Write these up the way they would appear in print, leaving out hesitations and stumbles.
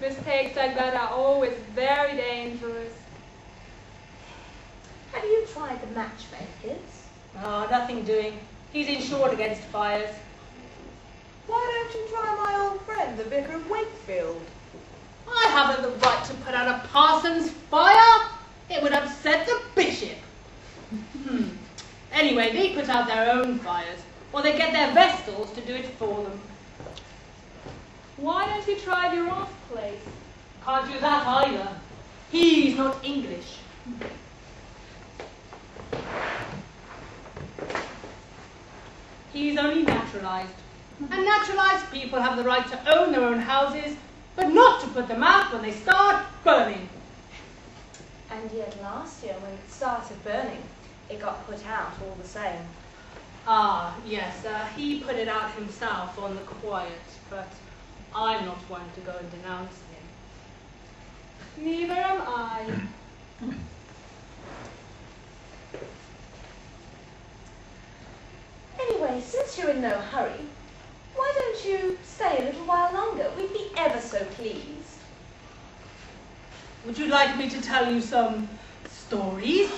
Mistakes like that are always very dangerous. Have you tried the matchmakers? Oh, nothing doing. He's insured against fires. Why don't you try my old friend, the Vicar of Wakefield? I haven't the right to put out a parson's fire. It would upset the bishop. Anyway, they put out their own fires, or they get their vestals to do it for them. Why don't you try your own place? Can't do that either. He's not English. He's only naturalized. And naturalized people have the right to own their own houses, but not to put them out when they start burning. And yet last year when it started burning, it got put out all the same. Ah, yes, he put it out himself on the quiet, but I'm not one to go and denounce him. Neither am I. Anyway, since you're in no hurry, why don't you stay a little while longer? We'd be ever so pleased. Would you like me to tell you some stories?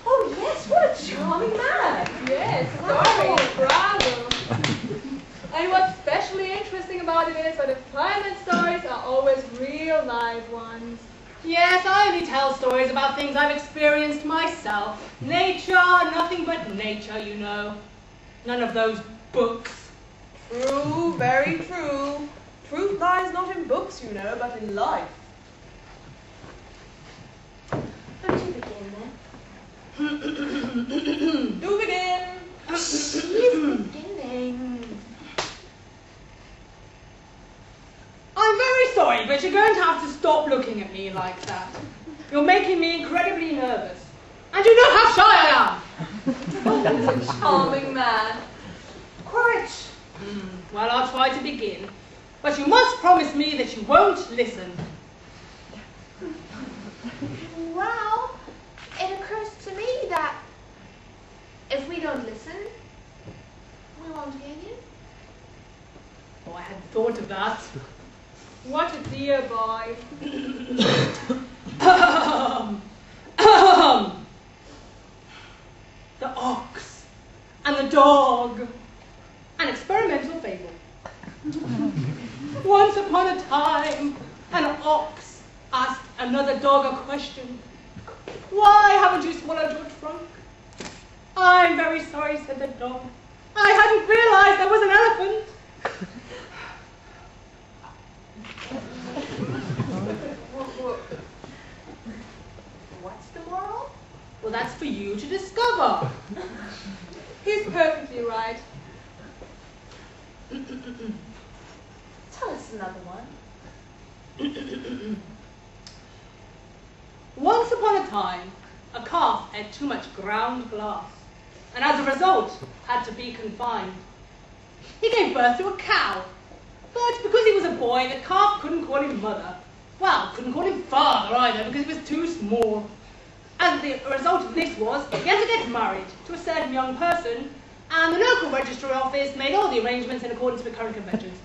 Oh yes, what a charming man! Yes, sorry, bravo. And what's especially interesting about it is that the private stories are always real live ones. Yes, I only tell stories about things I've experienced myself. Nature, nothing but nature, you know. None of those books. True, very true. Truth lies not in books, you know, but in life. Won't you begin then? Do begin. She's beginning. I'm very sorry, but you're going to have to stop looking at me like that. You're making me incredibly nervous. And you know how shy I am. Oh, charming man. Courage. Well, I'll try to begin. But you must promise me that you won't listen. Well, it occurs to me that if we don't listen, we won't hear you. Oh, I hadn't thought of that. What a dear boy. The ox and the dog. An experimental fable. Once upon a time, an ox asked another dog a question. Why haven't you swallowed your trunk? I'm very sorry, said the dog. I hadn't realized there was an elephant. What's the moral? Well, that's for you to discover. He's perfectly right. Tell us another one. Once upon a time, a calf ate too much ground glass, and as a result, had to be confined. He gave birth to a cow, but because he was a boy, the calf couldn't call him mother. Well, couldn't call him father either, because he was too small. And the result of this was he had to get married to a certain young person, and the local registry office made all the arrangements in accordance with current conventions.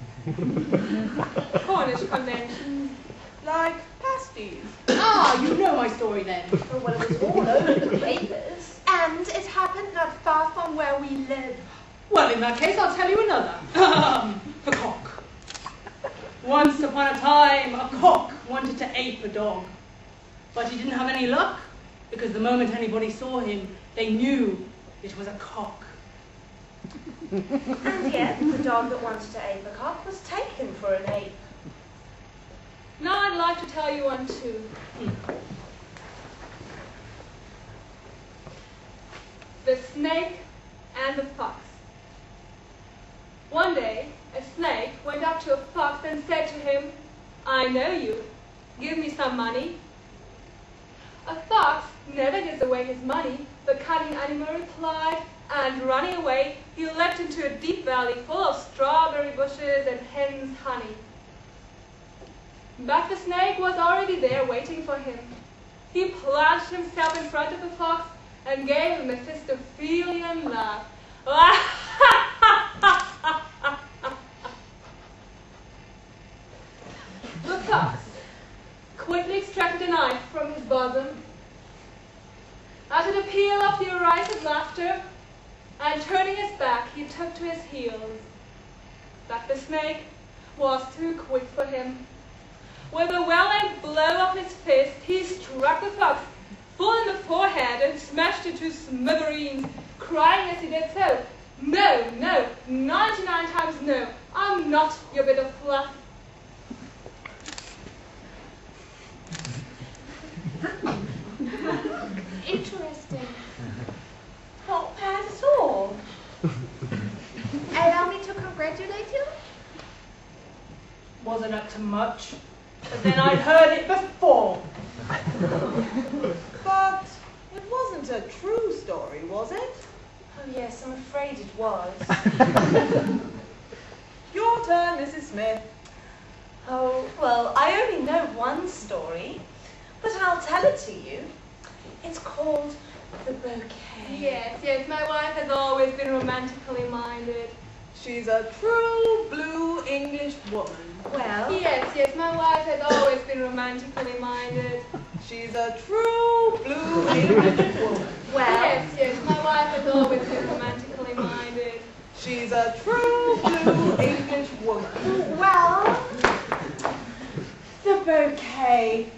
Cornish conventions. Like pasties. Ah, you know my story then. Oh, well, it was all over the papers. And it happened not far from where we live. Well, in that case, I'll tell you another. The cock. Once upon a time, a cock wanted to ape a dog. But he didn't have any luck, because the moment anybody saw him, they knew it was a cock. And yet, the dog that wanted to ape a cock was taken for an ape. Now I'd like to tell you one too. The snake and the fox. One day, a snake went up to a fox and said to him, "I know you. Give me some money." A fox never gives away his money, the cunning animal replied, and running away, he leapt into a deep valley full of strawberry bushes and hen's honey. But the snake was already there waiting for him. He plunged himself in front of the fox and gave him a Mephistophelian laugh. fox quickly extracted a knife from his bosom, uttered a peal of derisive laughter, and turning his back, he took to his heels. But the snake was too quick for him. With a well-aimed blow of his fist, he struck the fox full in the forehead and smashed it to smithereens, crying as he did so, "No, no, 99 times no, I'm not your bit of fluff." Interesting. Not bad at all. Allow me to congratulate you. Wasn't up to much, but then I'd heard it before. But it wasn't a true story, was it? Oh yes, I'm afraid it was. Your turn, Mrs. Smith. Oh, well, I only know one story, but I'll tell it to you. It's called The Bouquet. Yes, yes, my wife has always been romantically minded. She's a true blue English woman. Well, Yes, yes, my wife has always been romantically minded. She's a true blue English woman. well, Yes, yes, my wife has always been romantically minded. She's a true blue English woman. well, The Bouquet.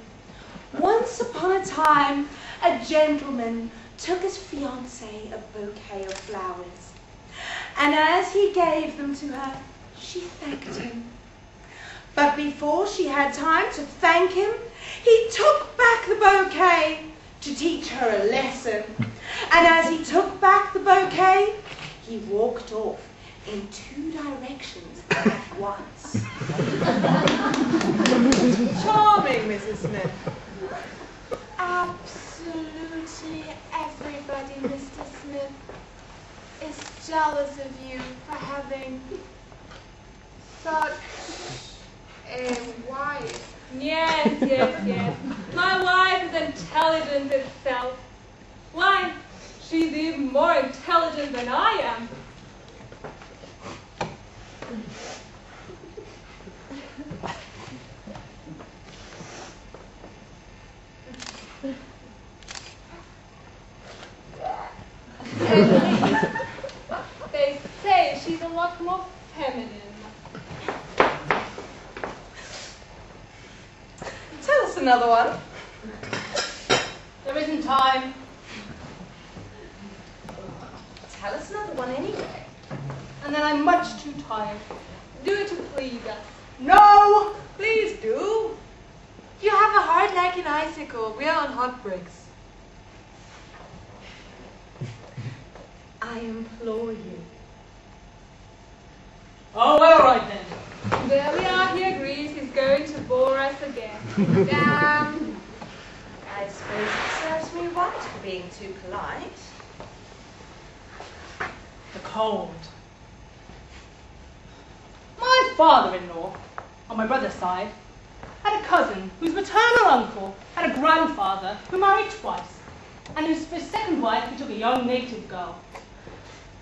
Once upon a time, a gentleman took his fiancée a bouquet of flowers, and as he gave them to her, she thanked him. But before she had time to thank him, he took back the bouquet to teach her a lesson. And as he took back the bouquet, he walked off in 2 directions at once. Charming, Mrs. Smith. Absolutely everybody, Mr. Smith, is jealous of you for having such a wife. Yes, yes, yes. My wife is intelligence itself. Why, she's even more intelligent than I am. They say she's a lot more feminine. Tell us another one. There isn't time. Tell us another one anyway. And then I'm much too tired. Do it to please us. No! Please do. You have a heart like an icicle. We are on hot bricks. I implore you. Oh, all right then. There we are, he agrees. He's going to bore us again. Damn. I suppose it serves me right for being too polite. The cold. My father-in-law, on my brother's side, had a cousin whose maternal uncle had a grandfather who married twice, and whose for his second wife he took a young native girl,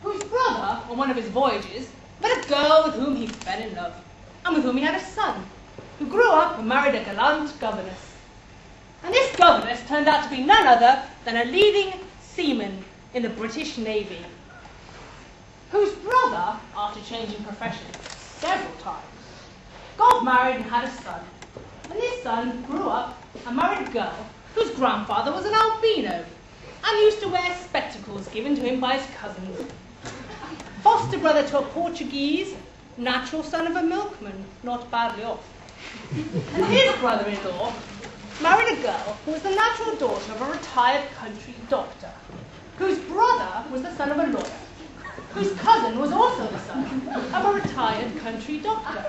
whose brother, on one of his voyages, met a girl with whom he fell in love, and with whom he had a son, who grew up and married a gallant governess. And this governess turned out to be none other than a leading seaman in the British Navy, whose brother, after changing professions several times, got married and had a son. And this son grew up and married a girl whose grandfather was an albino and used to wear spectacles given to him by his cousins. Foster brother to a Portuguese, natural son of a milkman, not badly off. And his brother-in-law married a girl who was the natural daughter of a retired country doctor, whose brother was the son of a lawyer, whose cousin was also the son of a retired country doctor,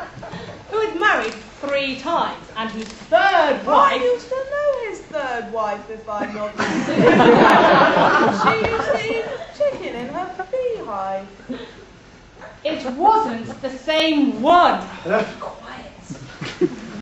who had married 3 times, and whose third I wife... used to know his third wife, if I'm not mistaken. She used to eat chicken in her beehive. It wasn't the same one.